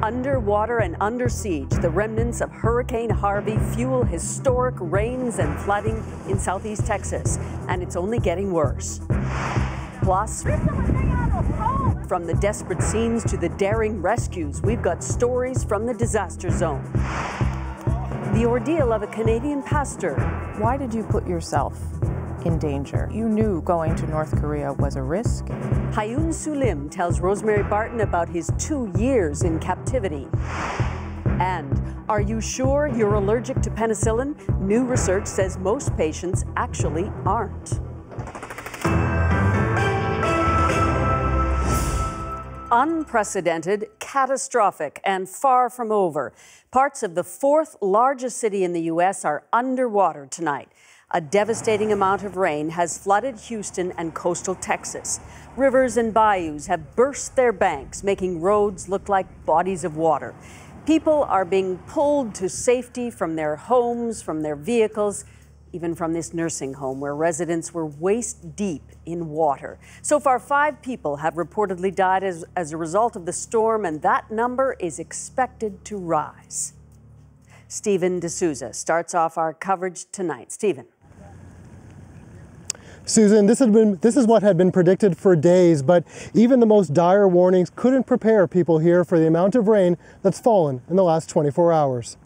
Underwater and under siege, the remnants of Hurricane Harvey fuel historic rains and flooding in southeast Texas, and it's only getting worse. Plus, from the desperate scenes to the daring rescues, we've got stories from the disaster zone. The ordeal of a Canadian pastor. Why did you put yourself in danger? You knew going to North Korea was a risk. Hayun Sulim tells Rosemary Barton about his 2 years in captivity. And are you sure you're allergic to penicillin? New research says most patients actually aren't. Unprecedented, catastrophic, and far from over. Parts of the fourth largest city in the U.S. are underwater tonight. A devastating amount of rain has flooded Houston and coastal Texas. Rivers and bayous have burst their banks, making roads look like bodies of water. People are being pulled to safety from their homes, from their vehicles, even from this nursing home where residents were waist deep in water. So far, 5 people have reportedly died as a result of the storm, and that number is expected to rise. Stephen D'Souza starts off our coverage tonight. Stephen. Susan, this is what had been predicted for days, but even the most dire warnings couldn't prepare people here for the amount of rain that's fallen in the last 24 hours.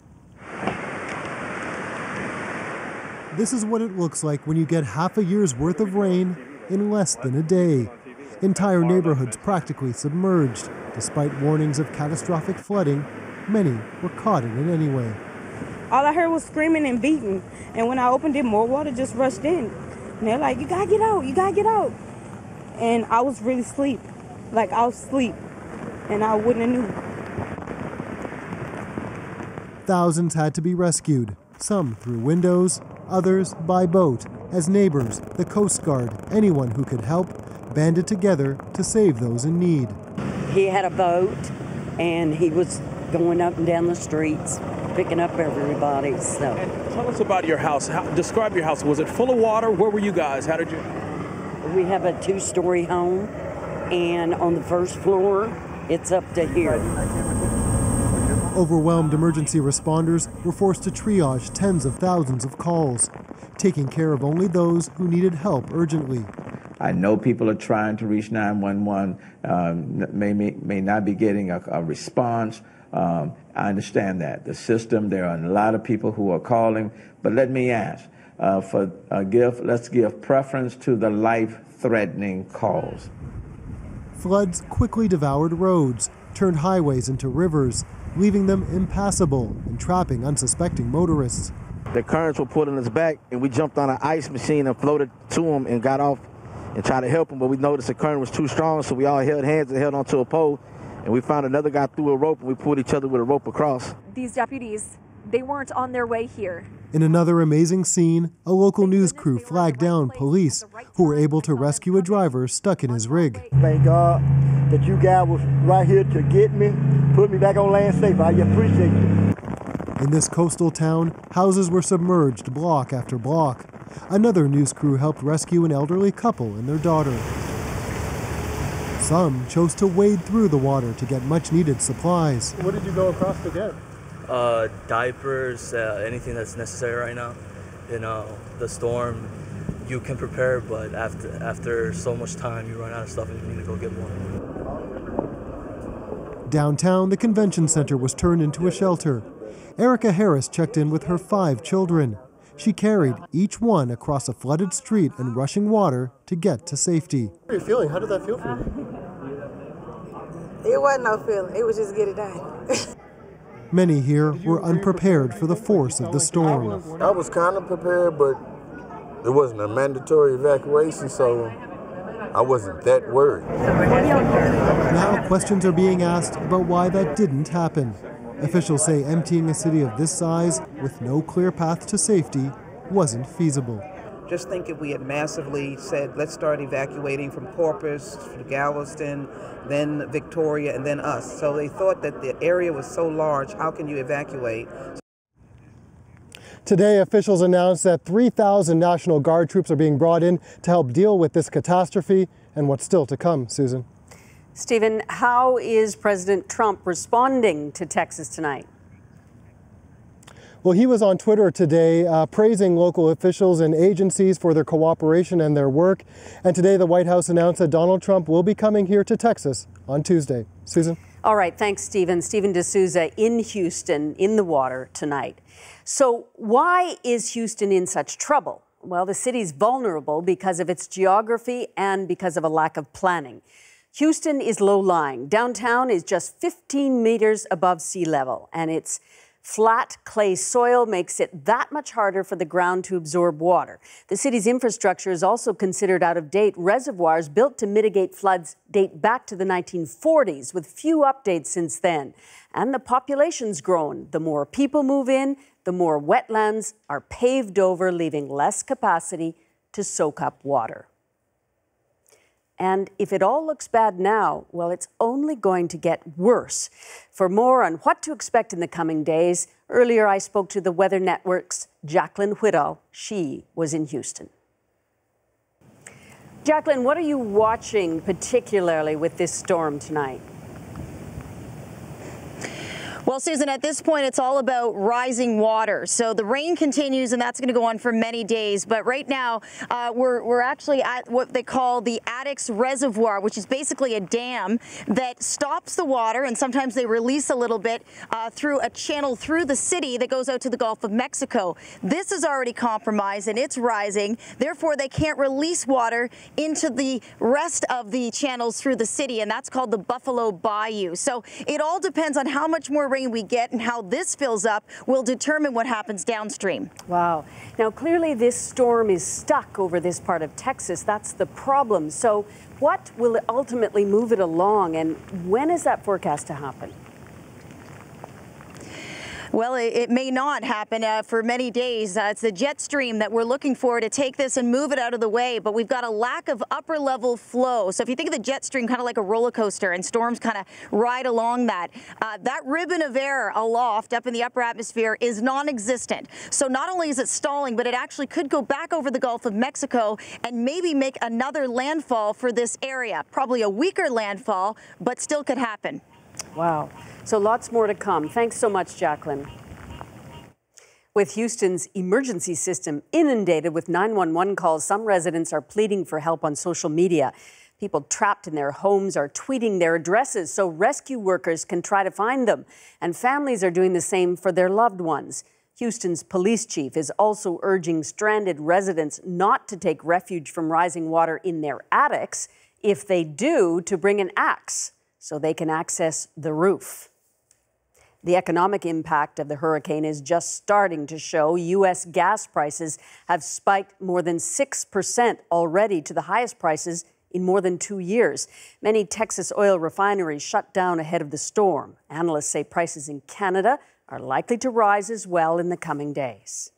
This is what it looks like when you get half a year's worth of rain in less than a day. Entire neighborhoods practically submerged. Despite warnings of catastrophic flooding, many were caught in it anyway. All I heard was screaming and beating, and when I opened it, more water just rushed in. And they're like, you gotta get out, you gotta get out. And I was really asleep, like I was asleep, and I wouldn't have knew. Thousands had to be rescued, some through windows, others by boat, as neighbors, the Coast Guard, anyone who could help, banded together to save those in need. He had a boat, and he was going up and down the streets, picking up everybody. So. And tell us about your house. Describe your house. Was it full of water? Where were you guys? How did you? We have a 2-story home, and on the first floor, it's up to here. Overwhelmed emergency responders were forced to triage tens of thousands of calls, taking care of only those who needed help urgently. I know people are trying to reach 911, may not be getting a response. I understand that. The system, there are a lot of people who are calling, but let me ask, let's give preference to the life-threatening calls. Floods quickly devoured roads, turned highways into rivers, leaving them impassable and trapping unsuspecting motorists. The currents were pulling us back, and we jumped on an ice machine and floated to them and got off and tried to help them, but we noticed the current was too strong, so we all held hands and held onto a pole, and we found another guy threw a rope, and we pulled each other with a rope across. These deputies, they weren't on their way here. In another amazing scene, a local news crew flagged down police who were able to rescue a driver stuck in his rig. Thank God that you guys was right here to get me, put me back on land safe. I appreciate you. In this coastal town, houses were submerged block after block. Another news crew helped rescue an elderly couple and their daughter. Some chose to wade through the water to get much-needed supplies. What did you go across to get? Diapers, anything that's necessary right now. You know, the storm, you can prepare, but after so much time, you run out of stuff and you need to go get more. Downtown, the convention center was turned into a shelter. Erica Harris checked in with her 5 children. She carried each one across a flooded street and rushing water to get to safety. How are you feeling? How did that feel for you? It wasn't no feeling. It was just get it done. Many here were unprepared for the force of the storm. I was kind of prepared, but it wasn't a mandatory evacuation, so I wasn't that worried. Now questions are being asked about why that didn't happen. Officials say emptying a city of this size with no clear path to safety wasn't feasible. Just think if we had massively said, let's start evacuating from Corpus to Galveston, then Victoria, and then us. So they thought that the area was so large, how can you evacuate? Today, officials announced that 3,000 National Guard troops are being brought in to help deal with this catastrophe and what's still to come, Susan. Stephen, how is President Trump responding to Texas tonight? Well, he was on Twitter today praising local officials and agencies for their cooperation and their work. And today the White House announced that Donald Trump will be coming here to Texas on Tuesday. Susan? All right, thanks, Stephen. Stephen D'Souza in Houston, in the water tonight. So why is Houston in such trouble? Well, the city's vulnerable because of its geography and because of a lack of planning. Houston is low-lying. Downtown is just 15 meters above sea level, and its flat clay soil makes it that much harder for the ground to absorb water. The city's infrastructure is also considered out of date. Reservoirs built to mitigate floods date back to the 1940s, with few updates since then. And the population's grown. The more people move in, the more wetlands are paved over, leaving less capacity to soak up water. And if it all looks bad now, well, it's only going to get worse. For more on what to expect in the coming days, earlier I spoke to the Weather Network's Jacqueline Whitall. She was in Houston. Jacqueline, what are you watching particularly with this storm tonight? Well, Susan, at this point, it's all about rising water. So the rain continues, and that's going to go on for many days. But right now, we're actually at what they call the Attucks Reservoir, which is basically a dam that stops the water, and sometimes they release a little bit through a channel through the city that goes out to the Gulf of Mexico. This is already compromised, and it's rising. Therefore, they can't release water into the rest of the channels through the city, and that's called the Buffalo Bayou. So it all depends on how much more rain we get, and how this fills up will determine what happens downstream. Wow. Now, clearly this storm is stuck over this part of Texas. That's the problem. So what will ultimately move it along, and when is that forecast to happen? Well, it may not happen for many days. It's the jet stream that we're looking for to take this and move it out of the way, but we've got a lack of upper level flow. So if you think of the jet stream kind of like a roller coaster, and storms kind of ride along that, that ribbon of air aloft up in the upper atmosphere is non-existent. So not only is it stalling, but it actually could go back over the Gulf of Mexico and maybe make another landfall for this area. Probably a weaker landfall, but still could happen. Wow. So lots more to come. Thanks so much, Jacqueline. With Houston's emergency system inundated with 911 calls, some residents are pleading for help on social media. People trapped in their homes are tweeting their addresses so rescue workers can try to find them. And families are doing the same for their loved ones. Houston's police chief is also urging stranded residents not to take refuge from rising water in their attics. If they do, to bring an axe so they can access the roof. The economic impact of the hurricane is just starting to show. U.S. gas prices have spiked more than 6% already, to the highest prices in more than 2 years. Many Texas oil refineries shut down ahead of the storm. Analysts say prices in Canada are likely to rise as well in the coming days.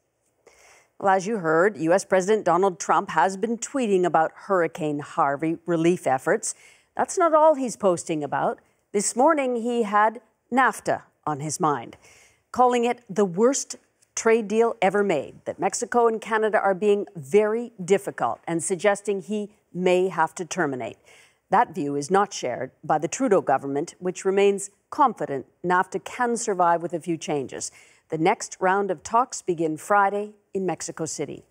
Well, as you heard, U.S. President Donald Trump has been tweeting about Hurricane Harvey relief efforts. That's not all he's posting about. This morning, he had NAFTA on his mind, calling it the worst trade deal ever made, that Mexico and Canada are being very difficult, and suggesting he may have to terminate. That view is not shared by the Trudeau government, which remains confident NAFTA can survive with a few changes. The next round of talks begin Friday in Mexico City.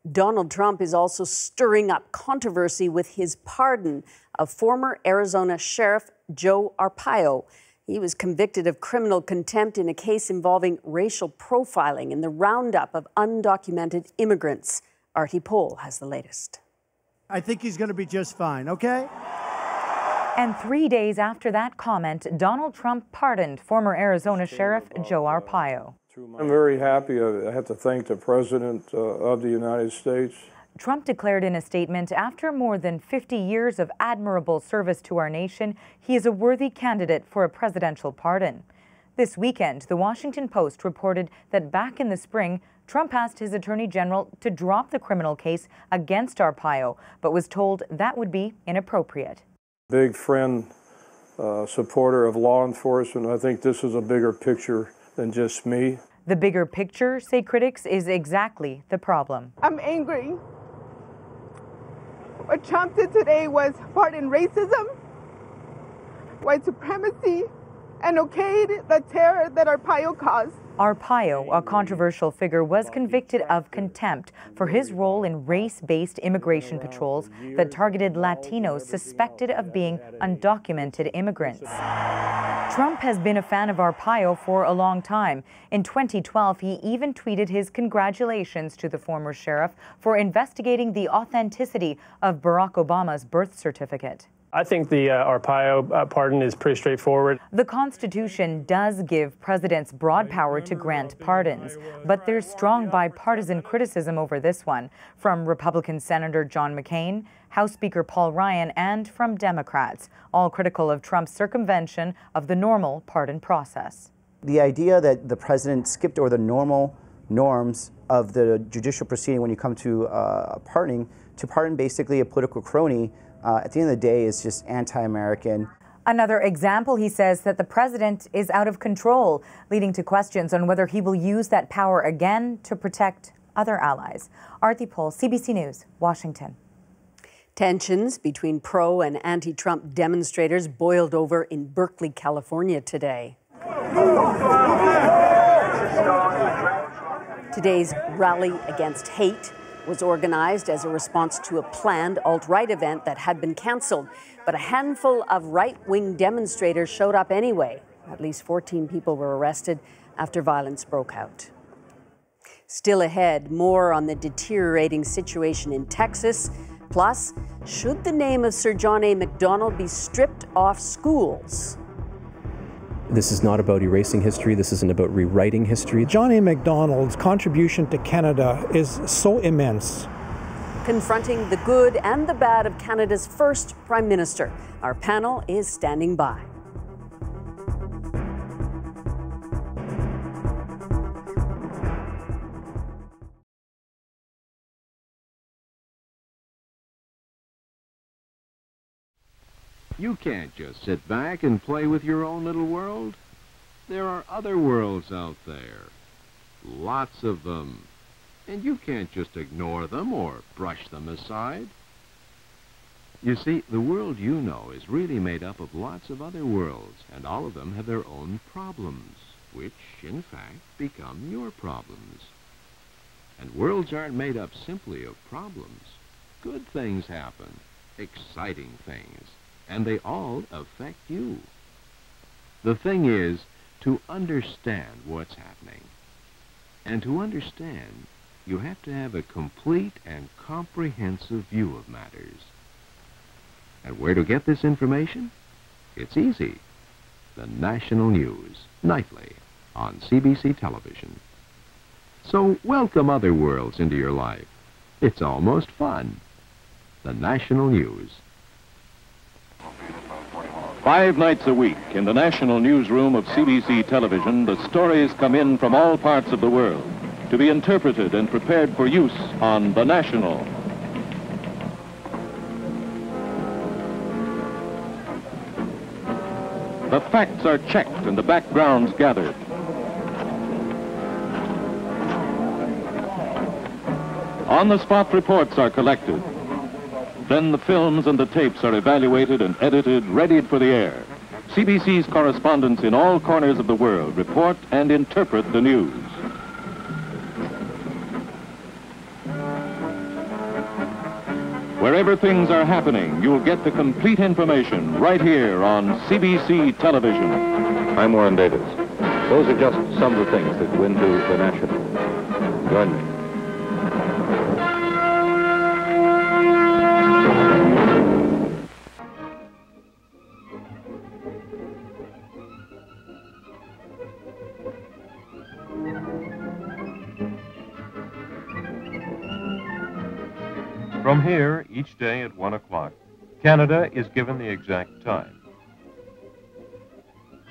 Donald Trump is also stirring up controversy with his pardon of former Arizona Sheriff Joe Arpaio. He was convicted of criminal contempt in a case involving racial profiling in the roundup of undocumented immigrants. Artie Pohl has the latest. I think he's going to be just fine, okay? And 3 days after that comment, Donald Trump pardoned former Arizona Sheriff Joe Arpaio. I'm very happy. I have to thank the President of the United States. Trump declared in a statement, after more than 50 years of admirable service to our nation, he is a worthy candidate for a presidential pardon. This weekend, the Washington Post reported that back in the spring, Trump asked his Attorney General to drop the criminal case against Arpaio, but was told that would be inappropriate. Big friend, supporter of law enforcement. I think this is a bigger picture than just me. The bigger picture, say critics, is exactly the problem. I'm angry. What Trump did today was pardon racism, white supremacy, and okayed the terror that Arpaio caused. Arpaio, a controversial figure, was convicted of contempt for his role in race-based immigration patrols that targeted Latinos suspected of being undocumented immigrants. Trump has been a fan of Arpaio for a long time. In 2012, he even tweeted his congratulations to the former sheriff for investigating the authenticity of Barack Obama's birth certificate. I think the Arpaio pardon is pretty straightforward. The Constitution does give presidents broad power to grant pardons, but there's strong bipartisan criticism over this one, from Republican Senator John McCain, House Speaker Paul Ryan, and from Democrats, all critical of Trump's circumvention of the normal pardon process. The idea that the president skipped over the normal norms of the judicial proceeding when you come to pardoning, to pardon basically a political crony, at the end of the day, is just anti-American. Another example, he says, that the president is out of control, leading to questions on whether he will use that power again to protect other allies. Arthi Pol, CBC News, Washington. Tensions between pro- and anti-Trump demonstrators boiled over in Berkeley, California today. Today's rally against hate was organized as a response to a planned alt-right event that had been canceled. But a handful of right-wing demonstrators showed up anyway. At least 14 people were arrested after violence broke out. Still ahead, more on the deteriorating situation in Texas. Plus, should the name of Sir John A. Mcdonald be stripped off schools? This is not about erasing history. This isn't about rewriting history. John A. Mcdonald's contribution to Canada is so immense. Confronting the good and the bad of Canada's first Prime Minister. Our panel is standing by. You can't just sit back and play with your own little world. There are other worlds out there. Lots of them. And you can't just ignore them or brush them aside. You see, the world you know is really made up of lots of other worlds, and all of them have their own problems, which, in fact, become your problems. And worlds aren't made up simply of problems. Good things happen, exciting things. And they all affect you. The thing is to understand what's happening. And to understand, you have to have a complete and comprehensive view of matters. And where to get this information? It's easy. The national news, nightly, on CBC Television. So welcome other worlds into your life. It's almost fun. The national news. 5 nights a week in the national newsroom of CBC Television, the stories come in from all parts of the world to be interpreted and prepared for use on The National. The facts are checked and the backgrounds gathered. On-the-spot reports are collected. Then the films and the tapes are evaluated and edited, readied for the air. CBC's correspondents in all corners of the world report and interpret the news. Wherever things are happening, you'll get the complete information right here on CBC Television. I'm Warren Davis. Those are just some of the things that go into The National. Join me. From here, each day at 1 o'clock, Canada is given the exact time.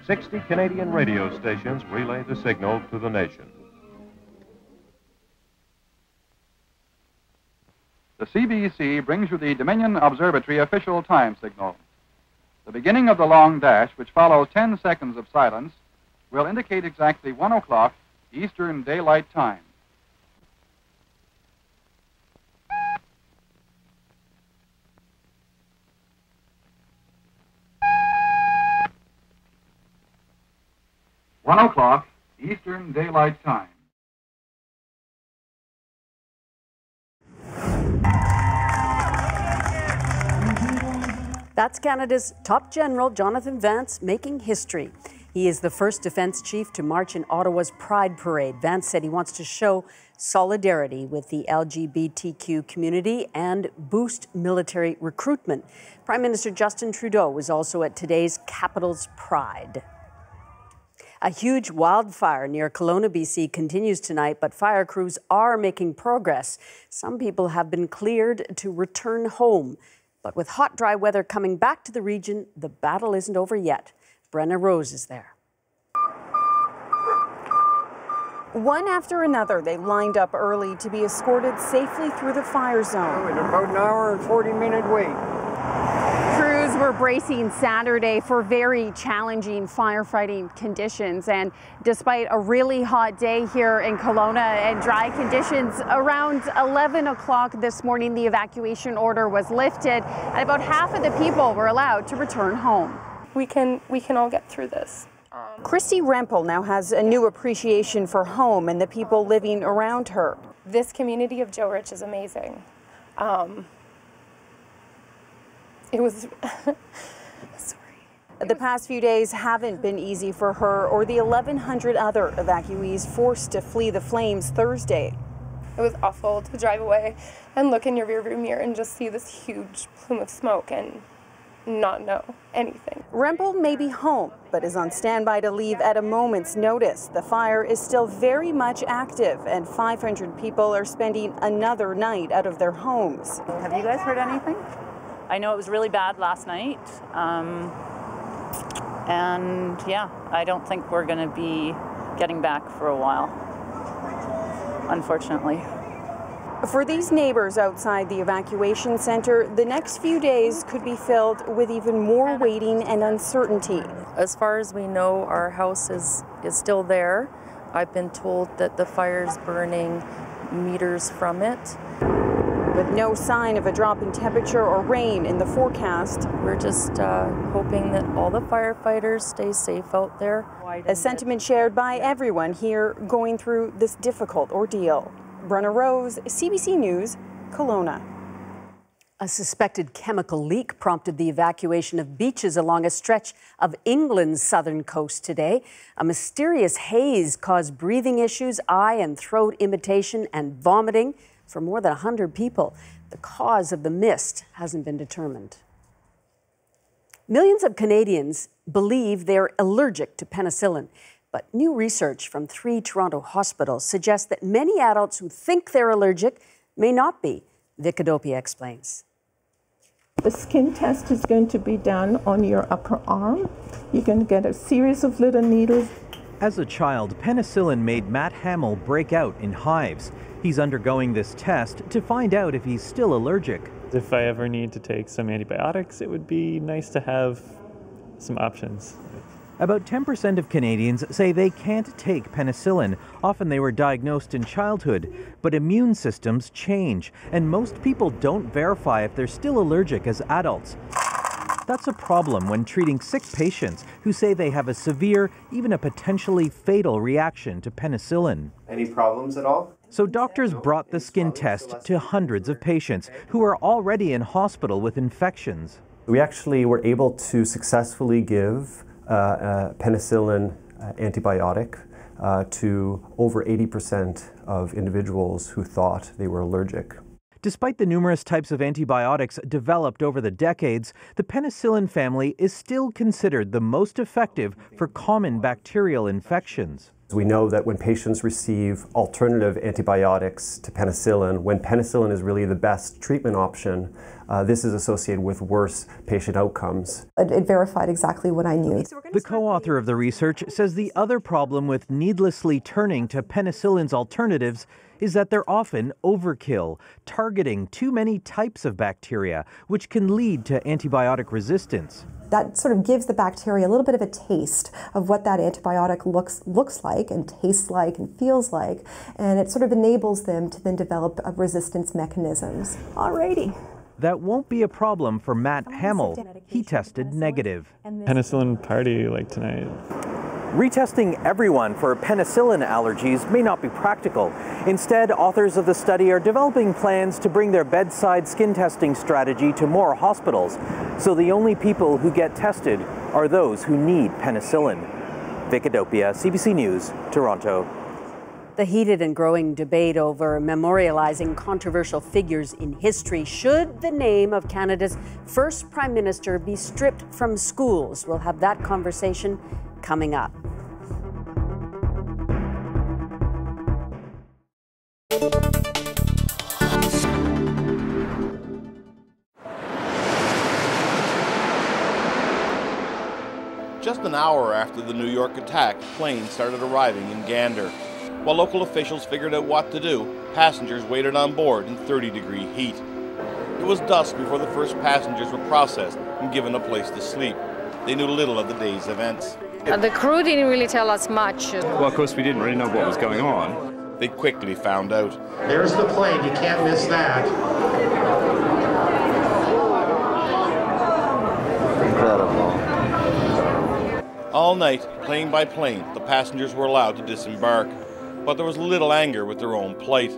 60 Canadian radio stations relay the signal to the nation. The CBC brings you the Dominion Observatory official time signal. The beginning of the long dash, which follows 10 seconds of silence, will indicate exactly 1 o'clock Eastern Daylight Time. 1 o'clock Eastern Daylight Time. That's Canada's top general, Jonathan Vance, making history. He is the first defense chief to march in Ottawa's Pride Parade. Vance said he wants to show solidarity with the LGBTQ community and boost military recruitment. Prime Minister Justin Trudeau was also at today's Capital's Pride. A huge wildfire near Kelowna, BC continues tonight, but fire crews are making progress. Some people have been cleared to return home. But with hot, dry weather coming back to the region, the battle isn't over yet. Brenna Rose is there. One after another, they lined up early to be escorted safely through the fire zone. It was about an hour and 40-minute wait. Crews were bracing Saturday for very challenging firefighting conditions, and despite a really hot day here in Kelowna and dry conditions, around 11 o'clock this morning the evacuation order was lifted and about half of the people were allowed to return home. We can all get through this. Christy Rempel now has a new appreciation for home and the people living around her. This community of Joe Rich is amazing. It was The past few days haven't been easy for her or the 1,100 other evacuees forced to flee the flames Thursday. It was awful to drive away and look in your rearview mirror and just see this huge plume of smoke and not know anything. Rempel may be home, but is on standby to leave at a moment's notice. The fire is still very much active, and 500 people are spending another night out of their homes. Have you guys heard anything? I know it was really bad last night, and yeah, I don't think we're going to be getting back for a while, unfortunately. For these neighbors outside the evacuation center, the next few days could be filled with even more waiting and uncertainty. As far as we know, our house is still there. I've been told that the fire's burning meters from it. With no sign of a drop in temperature or rain in the forecast. We're just hoping that all the firefighters stay safe out there. A sentiment shared by everyone here going through this difficult ordeal. Brenna Rose, CBC News, Kelowna. A suspected chemical leak prompted the evacuation of beaches along a stretch of England's southern coast today. A mysterious haze caused breathing issues, eye and throat irritation, and vomiting for more than 100 people. The cause of the mist hasn't been determined. Millions of Canadians believe they're allergic to penicillin. But new research from 3 Toronto hospitals suggests that many adults who think they're allergic may not be. Vicadopia explains. The skin test is going to be done on your upper arm. You're going to get a series of little needles. As a child, penicillin made Matt Hamill break out in hives. He's undergoing this test to find out if he's still allergic. If I ever need to take some antibiotics, it would be nice to have some options. About 10% of Canadians say they can't take penicillin. Often they were diagnosed in childhood, but immune systems change, and most people don't verify if they're still allergic as adults. That's a problem when treating sick patients who say they have a severe, even a potentially fatal reaction to penicillin. Any problems at all? So doctors brought the skin test to hundreds of patients who are already in hospital with infections. We actually were able to successfully give a penicillin antibiotic to over 80% of individuals who thought they were allergic. Despite the numerous types of antibiotics developed over the decades, the penicillin family is still considered the most effective for common bacterial infections. We know that when patients receive alternative antibiotics to penicillin, when penicillin is really the best treatment option, this is associated with worse patient outcomes. It verified exactly what I knew. The co-author of the research says the other problem with needlessly turning to penicillin's alternatives is that they're often overkill, targeting too many types of bacteria, which can lead to antibiotic resistance. That sort of gives the bacteria a little bit of a taste of what that antibiotic looks like and tastes like and feels like, and it sort of enables them to then develop resistance mechanisms. Alrighty. That won't be a problem for Matt Hamill. He tested negative. Penicillin party like tonight. Retesting everyone for penicillin allergies may not be practical. Instead, authors of the study are developing plans to bring their bedside skin testing strategy to more hospitals, so the only people who get tested are those who need penicillin. Vic Adopia, CBC News, Toronto. The heated and growing debate over memorializing controversial figures in history. Should the name of Canada's first Prime Minister be stripped from schools? We'll have that conversation coming up. Just an hour after the New York attack, planes started arriving in Gander. While local officials figured out what to do, passengers waited on board in 30-degree heat. It was dusk before the first passengers were processed and given a place to sleep. They knew little of the day's events. The crew didn't really tell us much. Well, of course, we didn't really know what was going on. They quickly found out. There's the plane, you can't miss that. Incredible. All night, plane by plane, the passengers were allowed to disembark. But there was little anger with their own plight.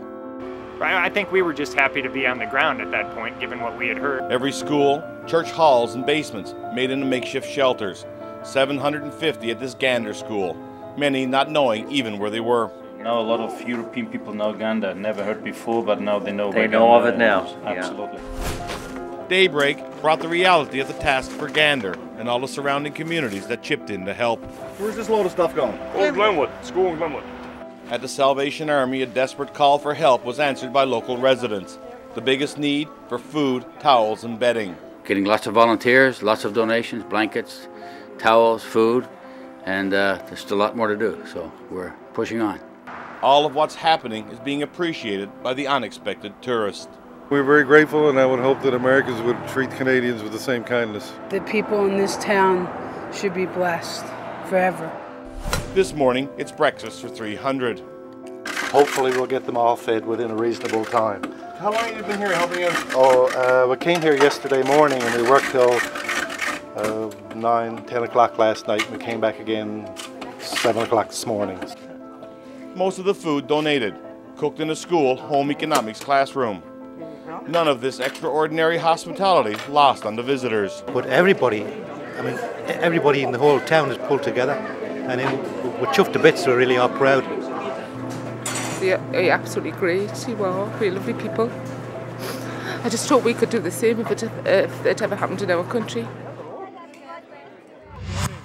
I think we were just happy to be on the ground at that point, given what we had heard. Every school, church halls, and basements made into makeshift shelters. 750 at this Gander school, many not knowing even where they were. Now a lot of European people know Gander, never heard before, but now they know. They know of it now. Absolutely. Yeah. Daybreak brought the reality of the task for Gander and all the surrounding communities that chipped in to help. Where's this load of stuff going? Old Glenwood, school in Glenwood. At the Salvation Army, a desperate call for help was answered by local residents. The biggest need for food, towels, and bedding. Getting lots of volunteers, lots of donations, blankets, towels, food, and there's still a lot more to do, so we're pushing on. All of what's happening is being appreciated by the unexpected tourist. We're very grateful, and I would hope that Americans would treat Canadians with the same kindness. The people in this town should be blessed forever. This morning, it's breakfast for 300. Hopefully we'll get them all fed within a reasonable time. How long have you been here helping out? Oh, we came here yesterday morning and we worked till 9, 10 o'clock last night, and we came back again 7 o'clock this morning. Most of the food donated, cooked in a school home economics classroom. None of this extraordinary hospitality lost on the visitors. But everybody in the whole town is pulled together, and we're chuffed to bits, so we're really all proud. Yeah, absolutely great. You are really lovely people. I just hope we could do the same if it ever happened in our country.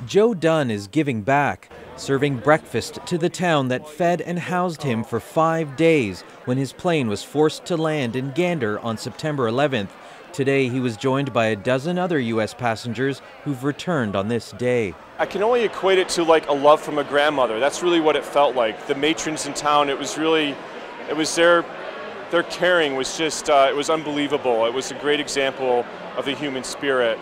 Joe Dunn is giving back, serving breakfast to the town that fed and housed him for 5 days when his plane was forced to land in Gander on September 11th. Today, he was joined by a dozen other U.S. passengers who've returned on this day. I can only equate it to like a love from a grandmother. That's really what it felt like. The matrons in town, it was their caring was just, it was unbelievable. It was a great example of the human spirit.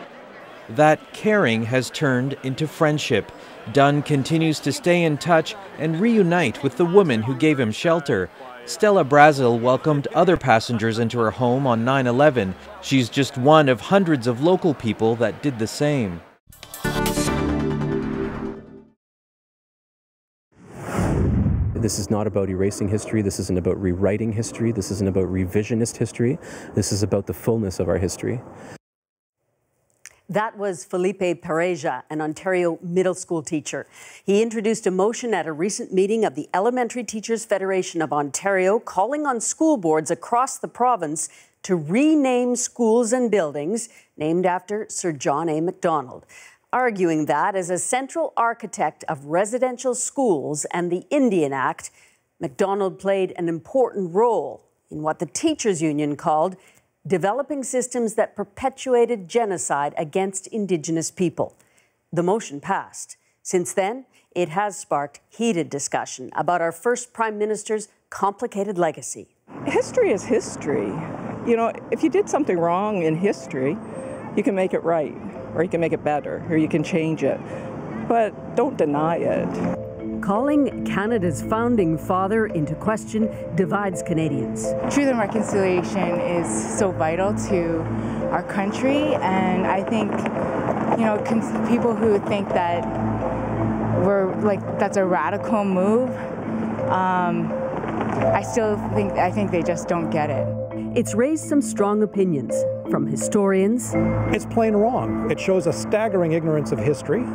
That caring has turned into friendship. Dunn continues to stay in touch and reunite with the woman who gave him shelter. Stella Brazil welcomed other passengers into her home on 9/11. She's just one of hundreds of local people that did the same. This is not about erasing history. This isn't about rewriting history. This isn't about revisionist history. This is about the fullness of our history. That was Felipe Pereja, an Ontario middle school teacher. He introduced a motion at a recent meeting of the Elementary Teachers Federation of Ontario, calling on school boards across the province to rename schools and buildings named after Sir John A. Mcdonald, arguing that as a central architect of residential schools and the Indian Act, Mcdonald played an important role in what the Teachers Union called developing systems that perpetuated genocide against Indigenous people. The motion passed. Since then, it has sparked heated discussion about our first Prime Minister's complicated legacy. History is history. You know, if you did something wrong in history, you can make it right, or you can make it better, or you can change it. But don't deny it. Calling Canada's founding father into question divides Canadians. Truth and reconciliation is so vital to our country, and I think, you know, people who think that that's a radical move. I think they just don't get it. It's raised some strong opinions from historians. It's plain wrong. It shows a staggering ignorance of history.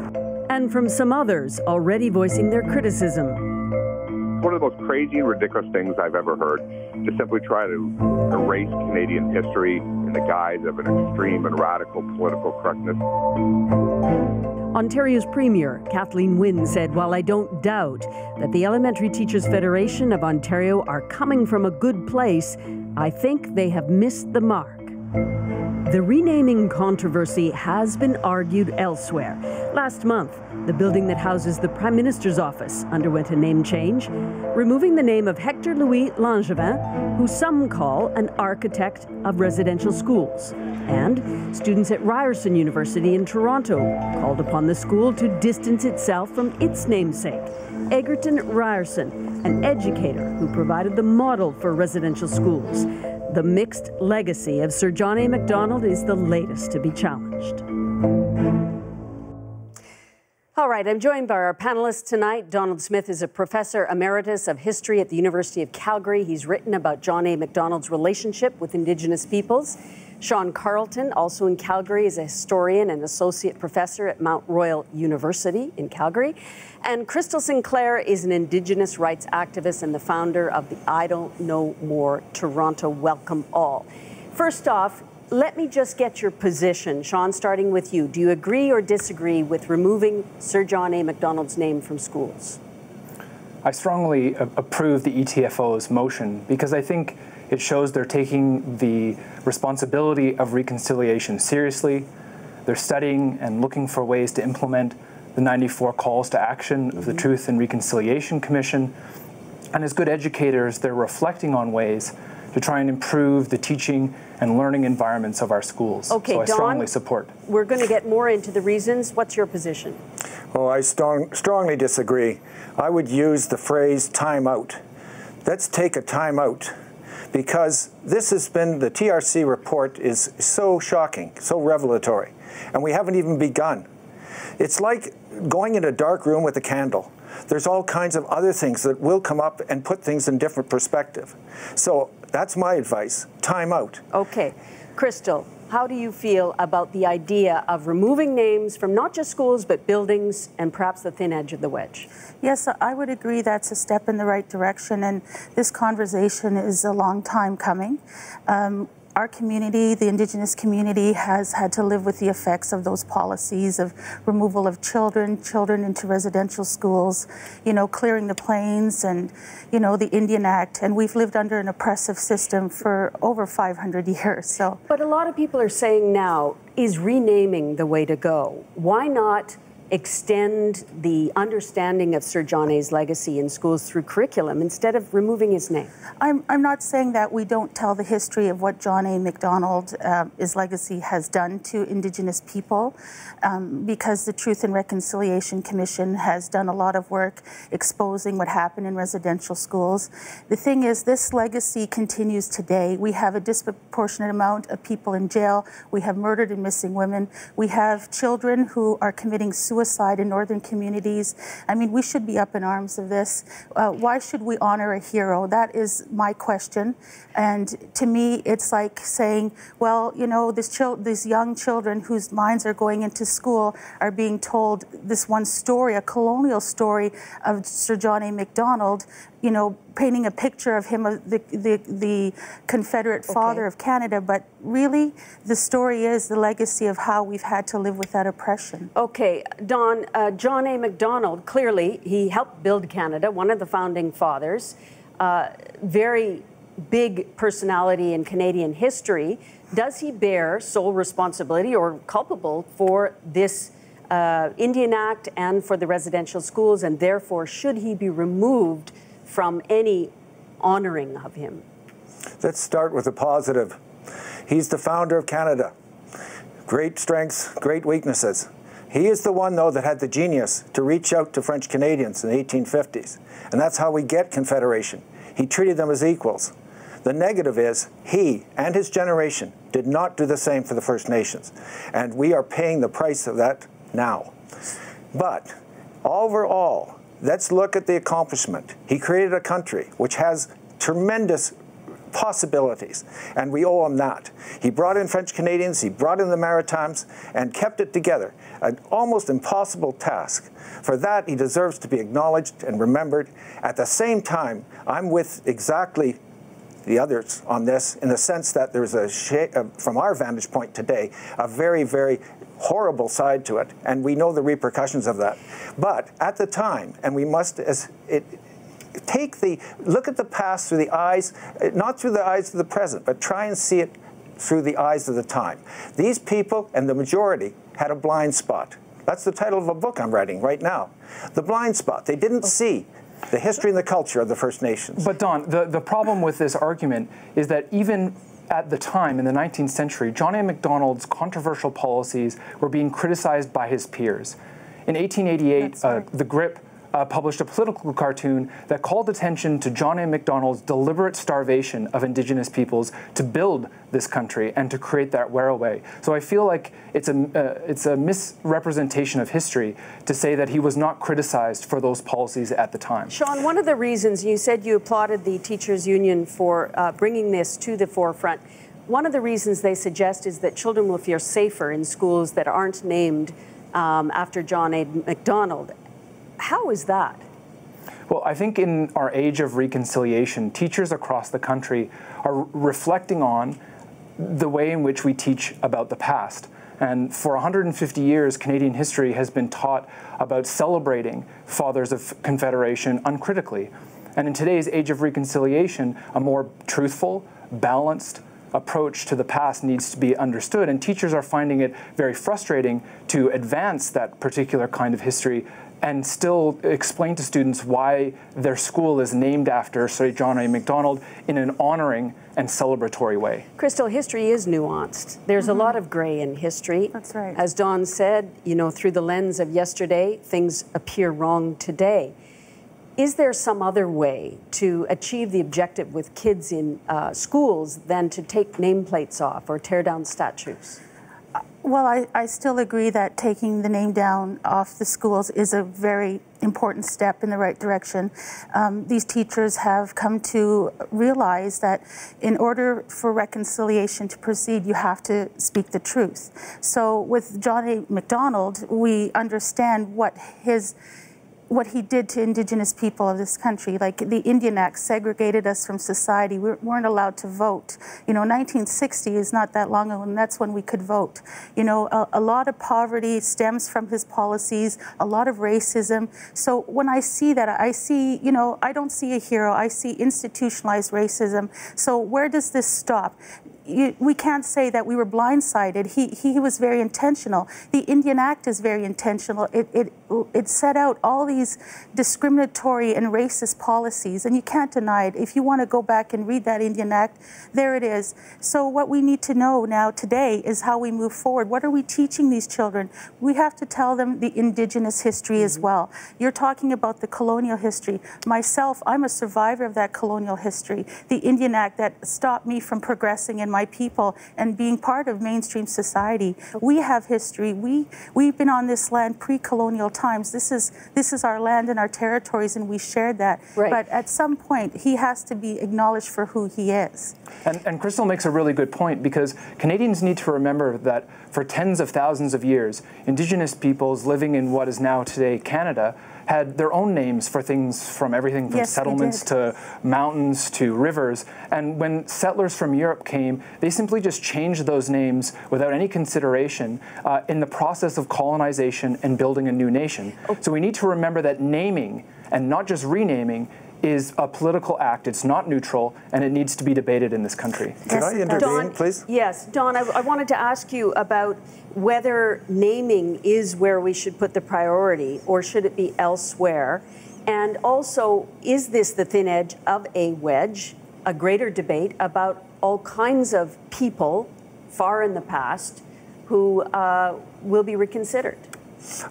And from some others already voicing their criticism. One of the most crazy and ridiculous things I've ever heard to simply try to erase Canadian history in the guise of an extreme and radical political correctness. Ontario's Premier, Kathleen Wynne, said, "While I don't doubt that the Elementary Teachers Federation of Ontario are coming from a good place, I think they have missed the mark." The renaming controversy has been argued elsewhere. Last month, the building that houses the Prime Minister's office underwent a name change, removing the name of Hector Louis Langevin, who some call an architect of residential schools. And students at Ryerson University in Toronto called upon the school to distance itself from its namesake. Egerton Ryerson, an educator who provided the model for residential schools. The mixed legacy of Sir John A. Macdonald is the latest to be challenged. All right, I'm joined by our panelists tonight. Donald Smith is a professor emeritus of history at the University of Calgary. He's written about John A. Macdonald's relationship with Indigenous peoples. Sean Carleton, also in Calgary, is a historian and associate professor at Mount Royal University in Calgary. And Crystal Sinclair is an Indigenous rights activist and the founder of the I Don't Know More Toronto Welcome All. First off, let me just get your position. Sean, starting with you. Do you agree or disagree with removing Sir John A. Macdonald's name from schools? I strongly approve the ETFO's motion because I think it shows they're taking the responsibility of reconciliation seriously. They're studying and looking for ways to implement the 94 calls to action of the Truth and Reconciliation Commission. And as good educators, they're reflecting on ways to try and improve the teaching and learning environments of our schools. Okay, so I Don, strongly support. We're going to get more into the reasons. What's your position? Well, I strongly disagree. I would use the phrase time out. Let's take a time out. Because this has been, the TRC report is so shocking, so revelatory, and we haven't even begun. It's like going in a dark room with a candle. There's all kinds of other things that will come up and put things in different perspective. So that's my advice, time out. Okay. Crystal, how do you feel about the idea of removing names from not just schools, but buildings and perhaps the thin edge of the wedge? Yes, I would agree that's a step in the right direction, and this conversation is a long time coming. Our community, the Indigenous community, has had to live with the effects of those policies of removal of children into residential schools, you know, clearing the plains and, you know, the Indian Act. And we've lived under an oppressive system for over 500 years. So, but a lot of people are saying now, is renaming the way to go? Why not extend the understanding of Sir John A.'s legacy in schools through curriculum instead of removing his name? I'm not saying that we don't tell the history of what John A. Macdonald, his legacy has done to Indigenous people, because the Truth and Reconciliation Commission has done a lot of work exposing what happened in residential schools. The thing is, this legacy continues today. We have a disproportionate amount of people in jail. We have murdered and missing women. We have children who are committing suicide in northern communities. I mean, we should be up in arms of this. Why should we honor a hero? That is my question. And to me, it's like saying, well, you know, these young children whose minds are going into school are being told this one story, a colonial story of Sir John A. Macdonald, you know, painting a picture of him, the Confederate father of Canada, but really the story is the legacy of how we've had to live with that oppression. Okay, Don, John A. Macdonald, clearly he helped build Canada, one of the founding fathers, very big personality in Canadian history. Does he bear sole responsibility or culpable for this Indian Act and for the residential schools, and therefore should he be removed from any honoring of him? Let's start with the positive. He's the founder of Canada. Great strengths, great weaknesses. He is the one, though, that had the genius to reach out to French Canadians in the 1850s. And that's how we get Confederation. He treated them as equals. The negative is he and his generation did not do the same for the First Nations. And we are paying the price of that now. But overall, let's look at the accomplishment. He created a country which has tremendous possibilities, and we owe him that. He brought in French Canadians, he brought in the Maritimes, and kept it together. An almost impossible task. For that, he deserves to be acknowledged and remembered. At the same time, I'm with exactly the others on this, in the sense that there's from our vantage point today, a very, very horrible side to it, and we know the repercussions of that. But at the time, and we must, look at the past through the eyes, not through the eyes of the present, but try and see it through the eyes of the time. These people, and the majority, had a blind spot. That's the title of a book I'm writing right now. The blind spot. They didn't see the history and the culture of the First Nations. But Don, the problem with this argument is that even at the time, in the 19th century, John A. Macdonald's controversial policies were being criticized by his peers. In 1888, The Grip published a political cartoon that called attention to John A. Macdonald's deliberate starvation of Indigenous peoples to build this country and to create that whereaway. So I feel like it's a misrepresentation of history to say that he was not criticized for those policies at the time. Sean, one of the reasons you said you applauded the teachers' union for bringing this to the forefront, one of the reasons they suggest is that children will feel safer in schools that aren't named after John A. Macdonald. How is that? Well, I think in our age of reconciliation, teachers across the country are reflecting on the way in which we teach about the past. And for 150 years, Canadian history has been taught about celebrating fathers of Confederation uncritically. And in today's age of reconciliation, a more truthful, balanced approach to the past needs to be understood. And teachers are finding it very frustrating to advance that particular kind of history and still explain to students why their school is named after, say, John A. Macdonald in an honoring and celebratory way. Crystal, history is nuanced. There's a lot of gray in history. That's right. As Don said, you know, through the lens of yesterday, things appear wrong today. Is there some other way to achieve the objective with kids in schools than to take nameplates off or tear down statues? Well, I still agree that taking the name down off the schools is a very important step in the right direction. These teachers have come to realize that in order for reconciliation to proceed, you have to speak the truth. So with John A. Macdonald, we understand what he did to Indigenous people of this country. Like the Indian Act segregated us from society. We weren't allowed to vote. You know, 1960 is not that long ago, and that's when we could vote. You know, a lot of poverty stems from his policies, a lot of racism. So when I see that, I see, you know, I don't see a hero, I see institutionalized racism. So where does this stop? We can't say that we were blindsided. He was very intentional. The Indian Act is very intentional. It set out all these discriminatory and racist policies, and you can't deny it. If you want to go back and read that Indian Act, there it is. So what we need to know now today is how we move forward. What are we teaching these children? We have to tell them the Indigenous history as well. You're talking about the colonial history. Myself, I'm a survivor of that colonial history. The Indian Act that stopped me from progressing in my people and being part of mainstream society. We have history. We've been on this land pre-colonial times. This is our land and our territories, and we shared that. Right. But at some point, he has to be acknowledged for who he is. And Crystal makes a really good point, because Canadians need to remember that for tens of thousands of years, Indigenous peoples living in what is now today Canada had their own names for things, from everything from settlements to mountains to rivers. And when settlers from Europe came, they simply just changed those names without any consideration in the process of colonization and building a new nation. So we need to remember that naming, and not just renaming, is a political act. It's not neutral, and it needs to be debated in this country. Can I intervene, please? Yes, Don, I wanted to ask you about whether naming is where we should put the priority, or should it be elsewhere? And also, is this the thin edge of a wedge, a greater debate about all kinds of people far in the past who will be reconsidered?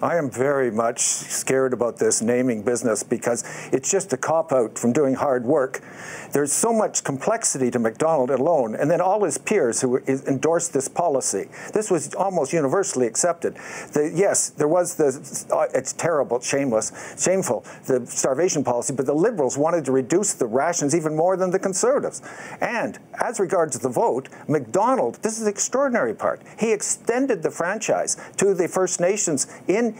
I am very much scared about this naming business because it's just a cop-out from doing hard work. There's so much complexity to Mcdonald alone, and then all his peers who endorsed this policy. This was almost universally accepted. Yes, there was it's terrible, shameful, the starvation policy, but the Liberals wanted to reduce the rations even more than the Conservatives. And as regards the vote, Mcdonald, this is the extraordinary part, he extended the franchise to the First Nations in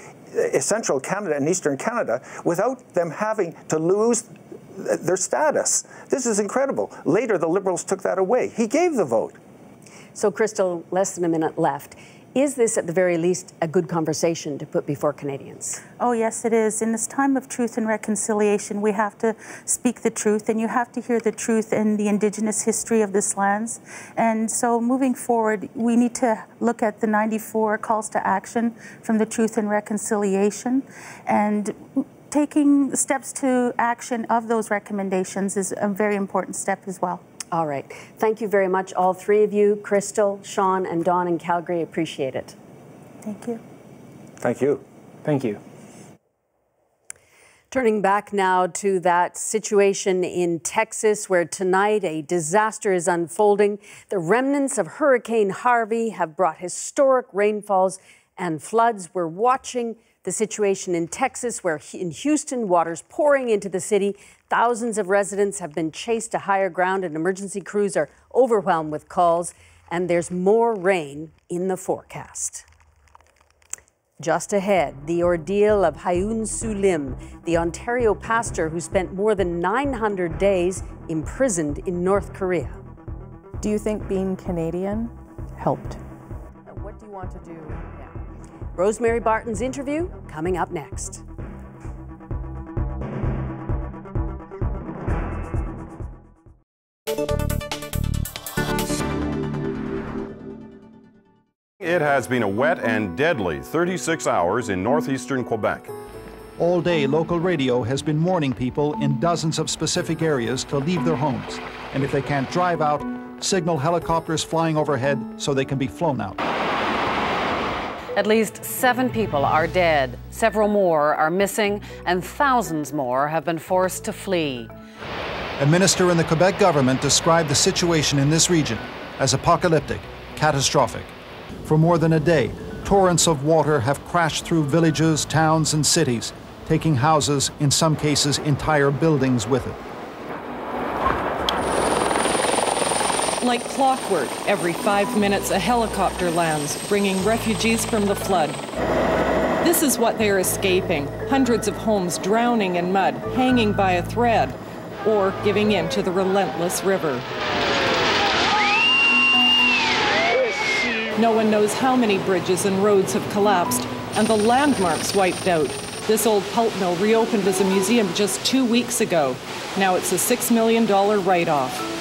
central Canada and eastern Canada without them having to lose their status. This is incredible. Later, the Liberals took that away. He gave the vote. So, Crystal, less than a minute left. Is this, at the very least, a good conversation to put before Canadians? Oh, yes, it is. In this time of truth and reconciliation, we have to speak the truth, and you have to hear the truth in the Indigenous history of this lands. And so moving forward, we need to look at the 94 calls to action from the Truth and Reconciliation, and taking steps to action of those recommendations is a very important step as well. All right. Thank you very much, all three of you, Crystal, Sean, and Dawn in Calgary. Appreciate it. Thank you. Thank you. Thank you. Turning back now to that situation in Texas where tonight a disaster is unfolding. The remnants of Hurricane Harvey have brought historic rainfalls and floods. We're watching the situation in Texas, where in Houston, water's pouring into the city. Thousands of residents have been chased to higher ground, and emergency crews are overwhelmed with calls. And there's more rain in the forecast. Just ahead, the ordeal of Hayun Sulim, the Ontario pastor who spent more than 900 days imprisoned in North Korea. Do you think being Canadian helped? What do you want to do now? Rosemary Barton's interview coming up next. It has been a wet and deadly 36 hours in northeastern Quebec. All day, local radio has been warning people in dozens of specific areas to leave their homes. And if they can't drive out, signal helicopters flying overhead so they can be flown out. At least 7 people are dead, several more are missing, and thousands more have been forced to flee. A minister in the Quebec government described the situation in this region as apocalyptic, catastrophic. For more than a day, torrents of water have crashed through villages, towns, and cities, taking houses, in some cases entire buildings with it. Like clockwork, every 5 minutes a helicopter lands, bringing refugees from the flood. This is what they're escaping. Hundreds of homes drowning in mud, hanging by a thread, or giving in to the relentless river. No one knows how many bridges and roads have collapsed, and the landmarks wiped out. This old pulp mill reopened as a museum just 2 weeks ago. Now it's a $6 million write-off.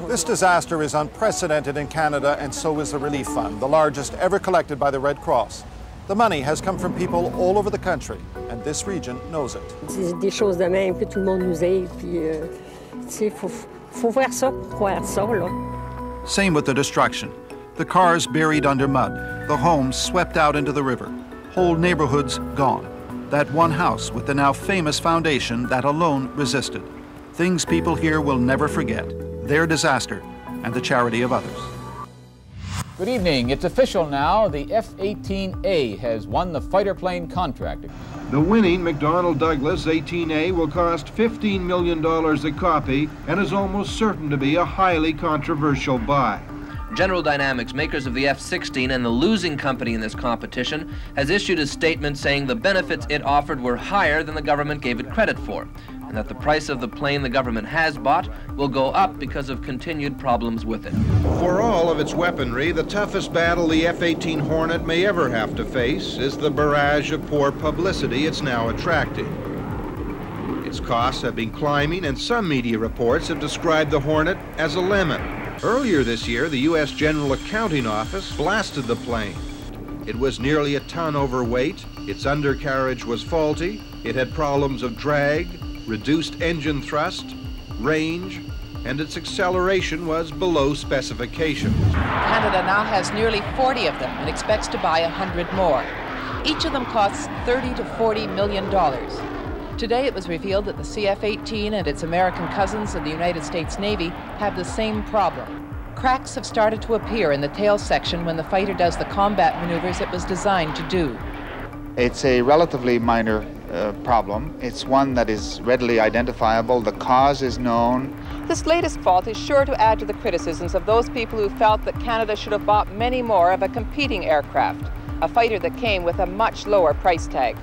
This disaster is unprecedented in Canada, and so is the Relief Fund, the largest ever collected by the Red Cross. The money has come from people all over the country, and this region knows it. C'est des choses de même que tout le monde nous aide, puis tu sais, faut voir ça pour croire ça là. Same with the destruction. The cars buried under mud, the homes swept out into the river, whole neighborhoods gone. That one house with the now famous foundation that alone resisted. Things people here will never forget. Their disaster and the charity of others. Good evening. It's official now. The F-18A has won the fighter plane contract. The winning McDonnell Douglas 18A will cost $15 million a copy and is almost certain to be a highly controversial buy. General Dynamics, makers of the F-16 and the losing company in this competition, has issued a statement saying the benefits it offered were higher than the government gave it credit for, and that the price of the plane the government has bought will go up because of continued problems with it. For all of its weaponry, the toughest battle the F-18 Hornet may ever have to face is the barrage of poor publicity it's now attracting. Its costs have been climbing, and some media reports have described the Hornet as a lemon. Earlier this year, the U.S. General Accounting Office blasted the plane. It was nearly a ton overweight, its undercarriage was faulty, it had problems of drag, reduced engine thrust, range, and its acceleration was below specifications. Canada now has nearly 40 of them and expects to buy 100 more. Each of them costs $30 to $40 million. Today it was revealed that the CF-18 and its American cousins in the United States Navy have the same problem. Cracks have started to appear in the tail section when the fighter does the combat maneuvers it was designed to do. It's a relatively minor problem. It's one that is readily identifiable. The cause is known. This latest fault is sure to add to the criticisms of those people who felt that Canada should have bought many more of a competing aircraft, a fighter that came with a much lower price tag.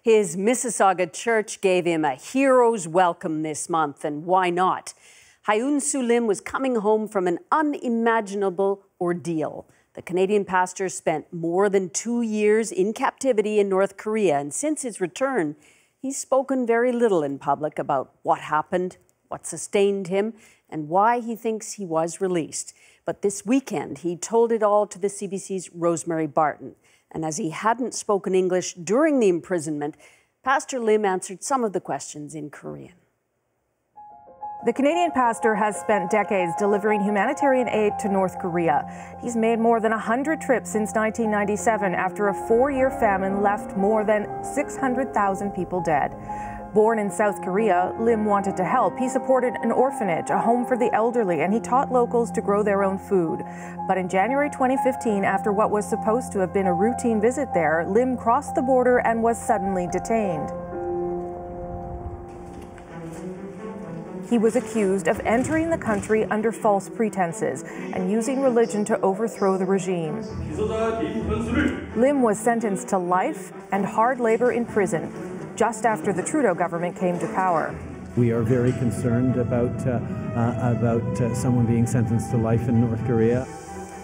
His Mississauga church gave him a hero's welcome this month, and why not? Hyun Soo Lim was coming home from an unimaginable ordeal. The Canadian pastor spent more than 2 years in captivity in North Korea, and since his return, he's spoken very little in public about what happened, what sustained him, and why he thinks he was released. But this weekend, he told it all to the CBC's Rosemary Barton. And as he hadn't spoken English during the imprisonment, Pastor Lim answered some of the questions in Korean. The Canadian pastor has spent decades delivering humanitarian aid to North Korea. He's made more than 100 trips since 1997 after a 4-year famine left more than 600,000 people dead. Born in South Korea, Lim wanted to help. He supported an orphanage, a home for the elderly, and he taught locals to grow their own food. But in January 2015, after what was supposed to have been a routine visit there, Lim crossed the border and was suddenly detained. He was accused of entering the country under false pretenses and using religion to overthrow the regime. Lim was sentenced to life and hard labor in prison just after the Trudeau government came to power. We are very concerned about someone being sentenced to life in North Korea.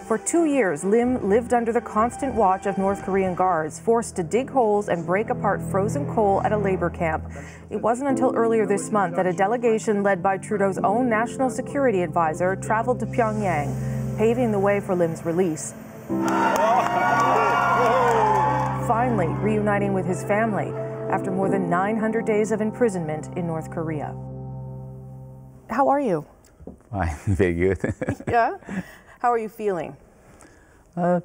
For 2 years, Lim lived under the constant watch of North Korean guards, forced to dig holes and break apart frozen coal at a labor camp. It wasn't until earlier this month that a delegation led by Trudeau's own national security advisor traveled to Pyongyang, paving the way for Lim's release. Finally, reuniting with his family after more than 900 days of imprisonment in North Korea. How are you? Fine, very good. Yeah? How are you feeling?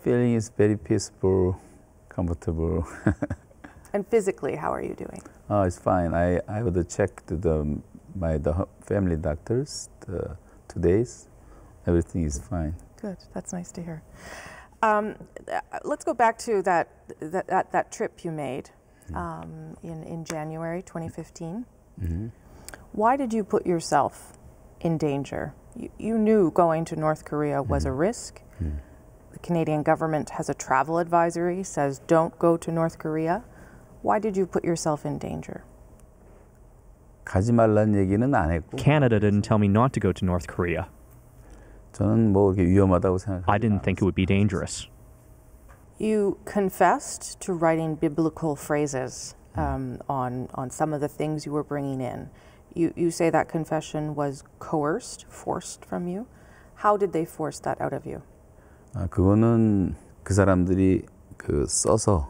Feeling is very peaceful, comfortable. And physically, how are you doing? Oh, it's fine. I would check the family doctors 2 days. Everything is fine. Good. That's nice to hear. Let's go back to that trip you made in January 2015. Mm-hmm. Why did you put yourself in danger? You knew going to North Korea was a risk. The Canadian government has a travel advisory, says don't go to North Korea. Why did you put yourself in danger? 가지 말라는 얘기는 안 했고. Canada didn't tell me not to go to North Korea. 저는 뭐 그렇게 위험하다고 생각. I didn't think it would be dangerous. You confessed to writing biblical phrases on some of the things you were bringing in. You say that confession was coerced, forced from you. How did they force that out of you? 그거는 그 사람들이 써서.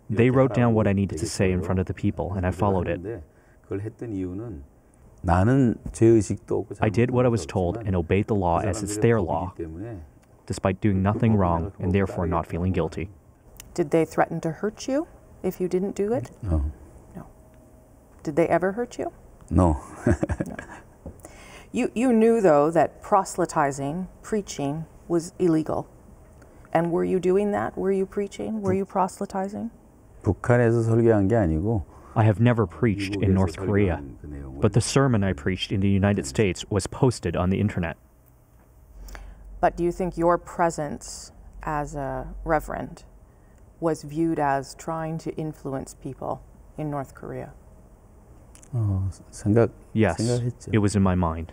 They wrote down what I needed to say in front of the people, and I followed it. 그걸 했던 이유는 나는 죄의식도 없고. I did what I was told and obeyed the law as it's their law, despite doing nothing wrong and therefore not feeling guilty. Did they threaten to hurt you if you didn't do it? No. No. Did they ever hurt you? No. No. You knew, though, that proselytizing, preaching, was illegal. And were you doing that? Were you preaching? Were you proselytizing? 북한에서 설교한 게 아니고. I have never preached in North Korea, but the sermon I preached in the United States was posted on the internet. But do you think your presence as a reverend was viewed as trying to influence people in North Korea? Yes, it was in my mind.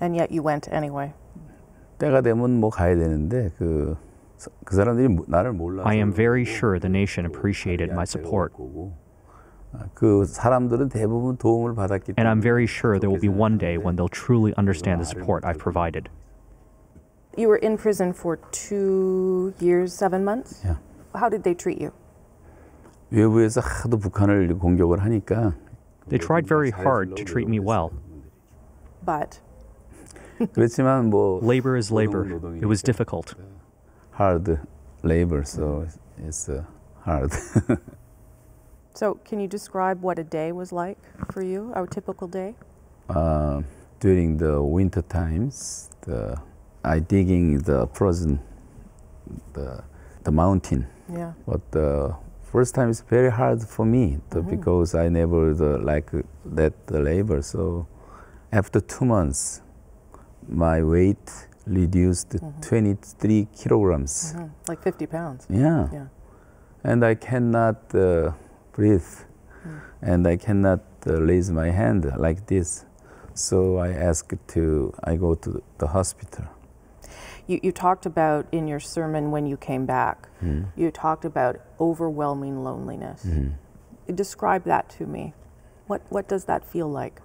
And yet you went anyway. 때가 되면 뭐 가야 되는데 그 사람들이 나를 몰라서. I am very sure the nation appreciated my support. 그 사람들은 대부분 도움을 받았기 때문에. And I'm very sure there will be one day when they'll truly understand the support I've provided. You were in prison for 2 years, 7 months? Yeah. How did they treat you? 외부에서 하도 북한을 공격을 하니까 They tried very hard to treat me well. But 그렇지만 뭐 labor is labor. It was difficult. Hard labor, so it's hard. So can you describe what a day was like for you, a typical day? During the winter times, I digging the frozen the mountain. Yeah. But the first time it's very hard for me because I never like that the labor. So after 2 months, my weight reduced 23 kilograms. Like 50 pounds. Yeah. And I cannot breathe, and I cannot raise my hand like this. So I go to the hospital. You talked about in your sermon when you came back, you talked about overwhelming loneliness. Describe that to me. What does that feel like?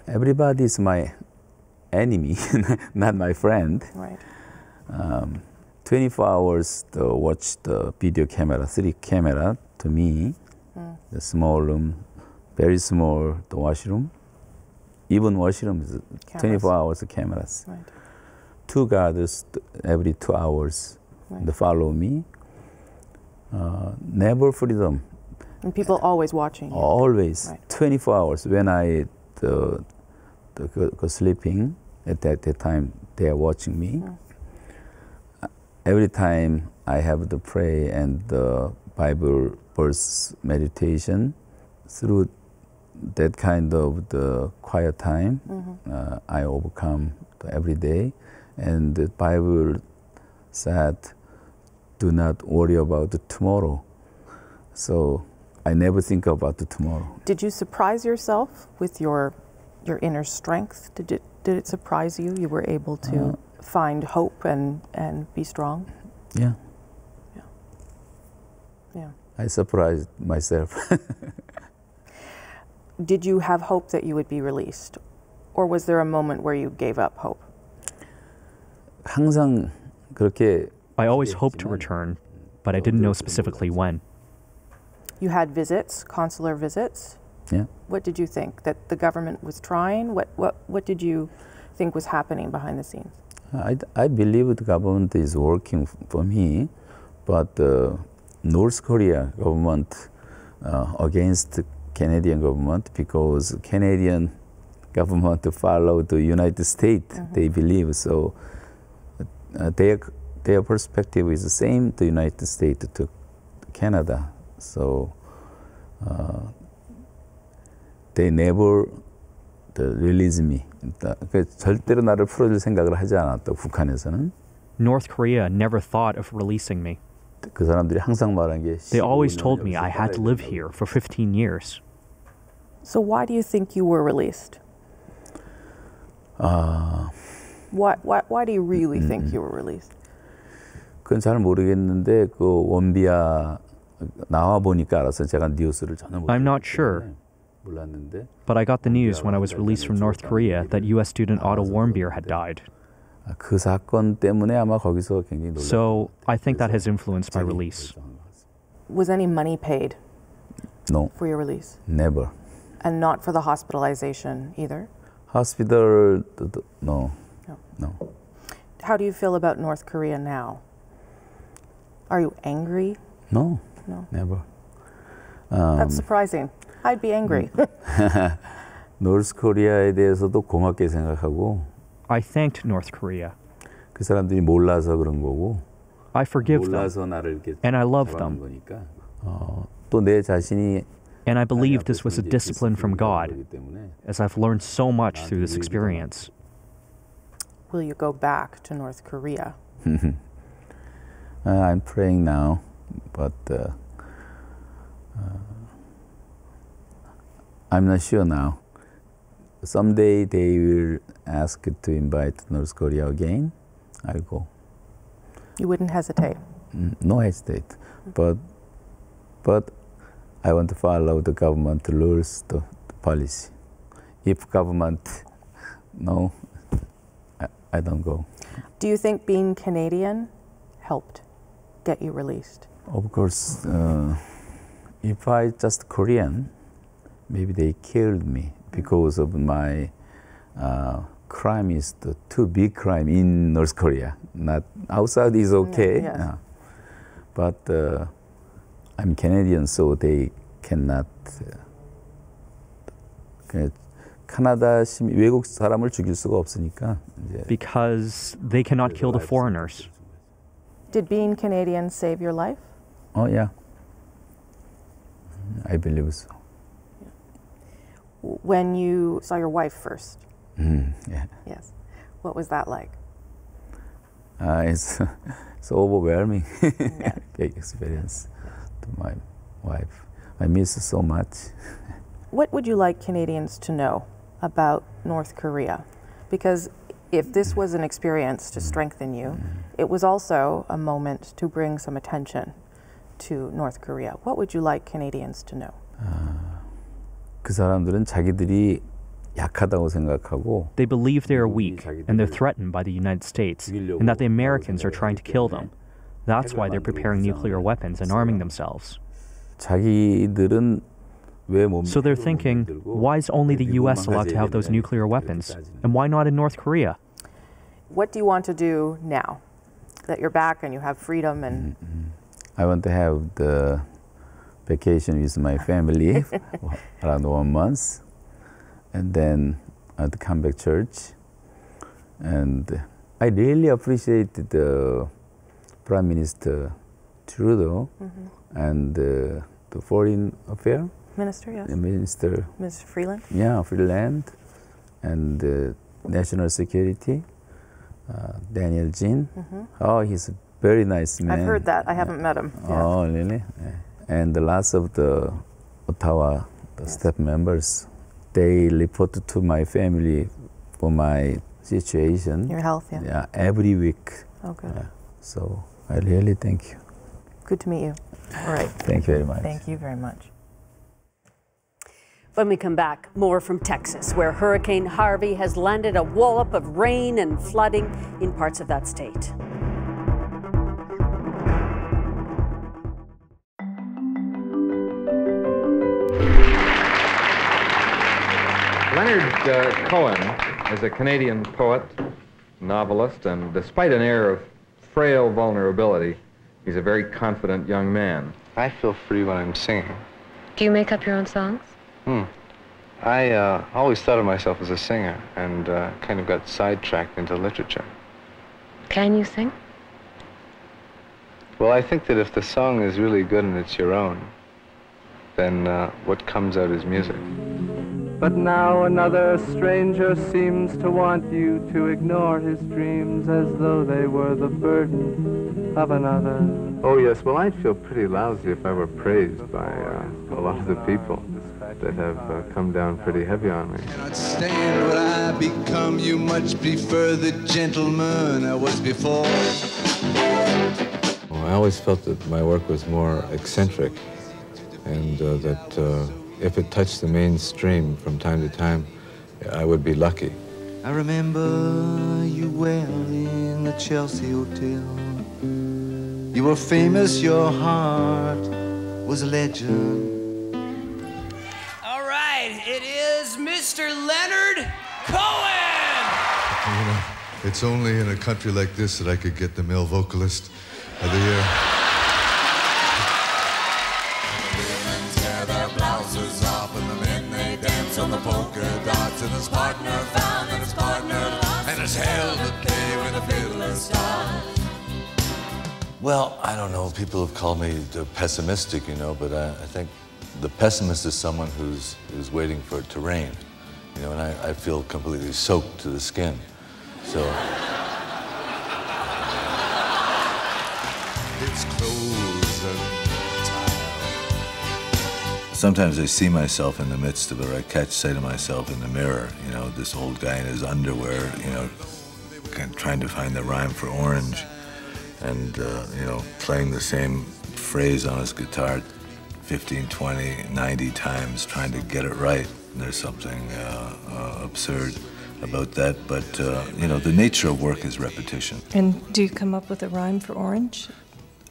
Everybody is my enemy, not my friend. Right. 24 hours to watch the video camera, 3 camera to me, the small room, very small, the washroom. Even washroom is 24 hours of cameras. Right. 2 guards every 2 hours to follow me. Never freedom. And people always watching you. Always, right. 24 hours. When I go sleeping, at that time they are watching me. Every time I have to pray and the Bible verse meditation, through that kind of the quiet time, I overcome every day. And the Bible said, do not worry about the tomorrow. So I never think about the tomorrow. Did you surprise yourself with your inner strength? Did it surprise you? You were able to find hope and be strong? Yeah. Yeah. I surprised myself. Did you have hope that you would be released? Or was there a moment where you gave up hope? 항상 그렇게 I always hoped to return, but I didn't know specifically when. You had visits, consular visits. Yeah. What did you think? That the government was trying? What did you think was happening behind the scenes? I believe the government is working for me, but North Korea government against Canadian government, because Canadian government follow the United States, they believe. So their perspective is the same to United States to Canada. So they never release me. 절대로 나를 풀어줄 생각을 하지 않았다, 북한에서는. North Korea never thought of releasing me. 그 사람들이 항상 말한 게 They always told me I had to live here for 15 years. So why do you think you were released? Why do you really think you were released? 그건 잘 모르겠는데 그 원비아 나와 보니까 알아서 제가 뉴스를 전혀 못. I'm not sure. 몰랐는데. But I got the news when I was released from North Korea that U.S. student Otto Warmbier had died. 그 사건 때문에 아마 거기서 굉장히 놀랐어요. So I think that has influenced my release. Was any money paid? No. For your release? Never. And not for the hospitalization either? Hospital, no. No. How do you feel about North Korea now? Are you angry? No. No. Never. That's surprising. I'd be angry. North Korea에 대해서도 고맙게 생각하고. I thanked North Korea. 그 사람들이 몰라서 그런 거고. I forgive them. 몰라서 나를 이렇게 and I love them. 거니까. 또 내 자신이. And I believe this was a discipline from God, as I've learned so much through this experience. Will you go back to North Korea? I'm praying now, but I'm not sure now. Someday they will ask to invite North Korea again. I'll go. You wouldn't hesitate? No hesitate, but I want to follow the government rules, the policy. If government, no, I don't go. Do you think being Canadian helped get you released? Of course, if I just Korean, maybe they killed me because of my crime is the too big crime in North Korea. Not outside is okay, yes. But I'm Canadian, so they cannot. 카나다 시민 외국 사람을 죽일 수가 없으니까. Because they cannot kill the foreigners. Did being Canadian save your life? Oh yeah, I believe so. When you saw your wife first? Yeah. Yes. What was that like? It's so overwhelming. Big experience to my wife. I miss her so much. What would you like Canadians to know about North Korea? Because if this was an experience to strengthen you, it was also a moment to bring some attention to North Korea. What would you like Canadians to know? 그 사람들은 자기들이 약하다고 생각하고 They believe they are weak and they're threatened by the United States and that the Americans are trying to kill them. That's why they're preparing nuclear weapons and arming themselves. 자기들은 So they're thinking, why is only the US allowed to have those nuclear weapons? And why not in North Korea? What do you want to do now that you're back and you have freedom? And I want to have the vacation with my family around 1 month. And then I'd come back church. And I really appreciate the Prime Minister Trudeau and the Foreign Affairs. Minister, yes. The Minister. Mr. Freeland? Yeah, Freeland. And National Security, Daniel Jin. Oh, he's a very nice man. I've heard that. I haven't met him. Yeah. Oh, really? Yeah. And the last of the Ottawa staff members, they report to my family for my situation. Your health, yeah. Yeah, every week. Oh, good. So I really thank you. Good to meet you. All right. Thank you very much. Thank you very much. When we come back, more from Texas, where Hurricane Harvey has landed a wallop of rain and flooding in parts of that state. Leonard Cohen is a Canadian poet, novelist, and despite an air of frail vulnerability, he's a very confident young man. I feel free when I'm singing. Do you make up your own songs? I always thought of myself as a singer and kind of got sidetracked into literature. Can you sing? Well, I think that if the song is really good and it's your own, then what comes out is music. But now another stranger seems to want you to ignore his dreams as though they were the burden of another. Oh, yes. Well, I'd feel pretty lousy if I were praised by a lot of the people that have come down pretty heavy on me. Cannot stand what I become. You much prefer the gentleman I was before. Well, I always felt that my work was more eccentric and that if it touched the mainstream from time to time, I would be lucky. I remember you well in the Chelsea Hotel. You were famous, your heart was a legend. All right, it is Mr. Leonard Cohen! You know, it's only in a country like this that I could get the male vocalist of the year. On the polka dots, and his partner found and his partner lost, and his hell to pay when the fiddler stopped. Well, I don't know. People have called me pessimistic, you know, but I think the pessimist is someone who's waiting for it to rain, you know, and I feel completely soaked to the skin. So It's clothes and sometimes I see myself in the midst of it, or I catch sight of myself in the mirror, you know, this old guy in his underwear, you know, kind of trying to find the rhyme for orange, and, you know, playing the same phrase on his guitar 15, 20, 90 times, trying to get it right. And there's something absurd about that, but, you know, the nature of work is repetition. And do you come up with a rhyme for orange?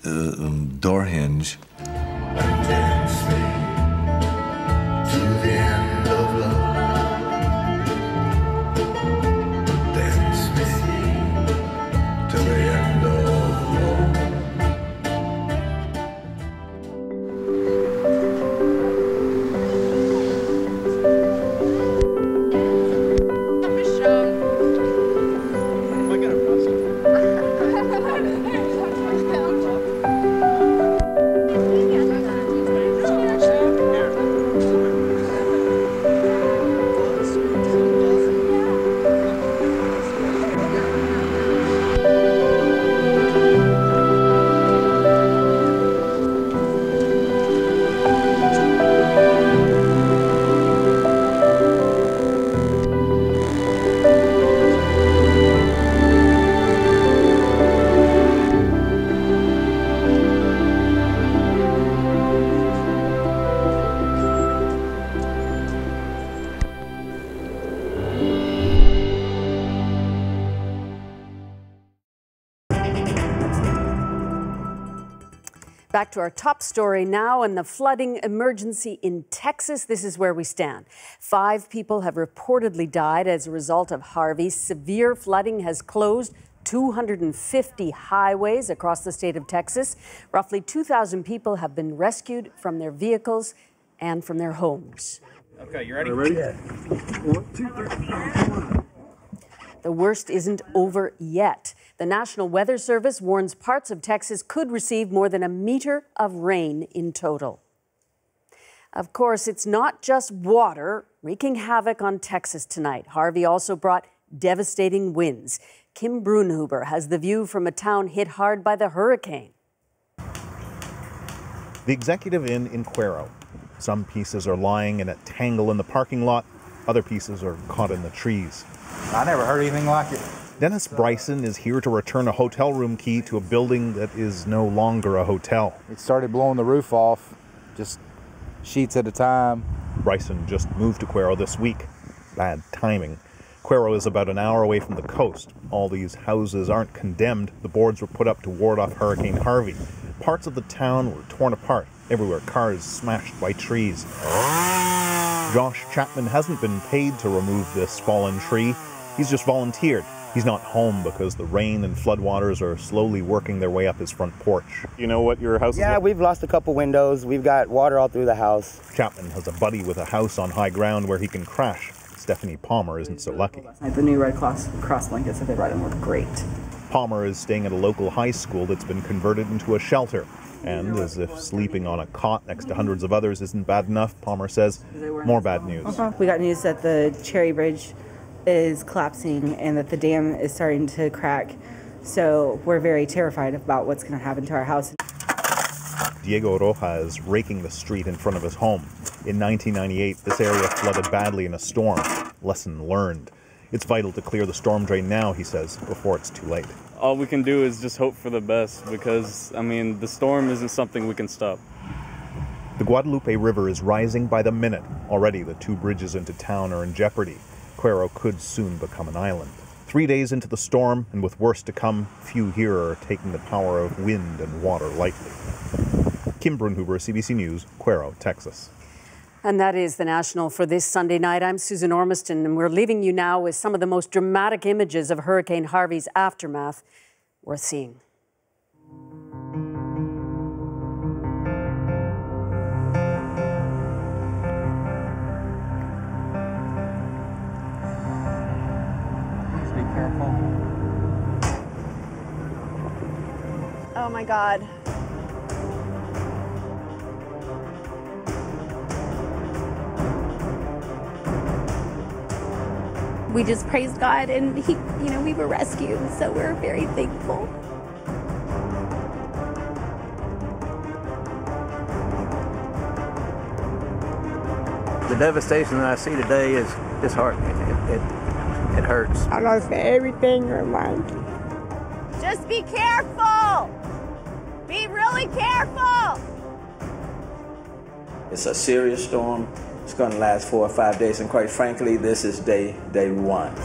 door hinge. Dance me to the end of love. Dance me to the end of love. Back to our top story now, and the flooding emergency in Texas. This is where we stand. 5 people have reportedly died as a result of Harvey. Severe flooding has closed 250 highways across the state of Texas. Roughly 2,000 people have been rescued from their vehicles and from their homes. Okay, you ready? Ready? Yeah. 1, 2, 3. The worst isn't over yet. The National Weather Service warns parts of Texas could receive more than a meter of rain in total. Of course, it's not just water wreaking havoc on Texas tonight. Harvey also brought devastating winds. Kim Brunhuber has the view from a town hit hard by the hurricane. The Executive Inn in Cuero. Some pieces are lying in a tangle in the parking lot. Other pieces are caught in the trees. I never heard anything like it. Dennis Bryson is here to return a hotel room key to a building that is no longer a hotel. It started blowing the roof off, just sheets at a time. Bryson just moved to Cuero this week. Bad timing. Cuero is about an hour away from the coast. All these houses aren't condemned. The boards were put up to ward off Hurricane Harvey. Parts of the town were torn apart. Everywhere, cars smashed by trees. Josh Chapman hasn't been paid to remove this fallen tree. He's just volunteered. He's not home because the rain and floodwaters are slowly working their way up his front porch. You know what your house is like? Yeah, we've lost a couple windows. We've got water all through the house. Chapman has a buddy with a house on high ground where he can crash. Stephanie Palmer isn't so lucky. The new Red Cross blankets that they brought in were great. Palmer is staying at a local high school that's been converted into a shelter. And as if sleeping on a cot next to hundreds of others isn't bad enough, Palmer says, more bad news. We got news that the Cherry Bridge is collapsing and that the dam is starting to crack. So we're very terrified about what's going to happen to our house. Diego Roja is raking the street in front of his home. In 1998, this area flooded badly in a storm. Lesson learned. It's vital to clear the storm drain now, he says, before it's too late. All we can do is just hope for the best because, I mean, the storm isn't something we can stop. The Guadalupe River is rising by the minute. Already, the 2 bridges into town are in jeopardy. Cuero could soon become an island. 3 days into the storm, and with worse to come, few here are taking the power of wind and water lightly. Kim Brunhuber, CBC News, Cuero, Texas. And that is the National for this Sunday night. I'm Susan Ormiston, and we're leaving you now with some of the most dramatic images of Hurricane Harvey's aftermath worth seeing. Oh my God. We just praised God and we were rescued, so we're very thankful. The devastation that I see today is hard. It hurts. I lost everything in my life. Just be careful. Be really careful. It's a serious storm. It's going to last 4 or 5 days, and quite frankly, this is day 1.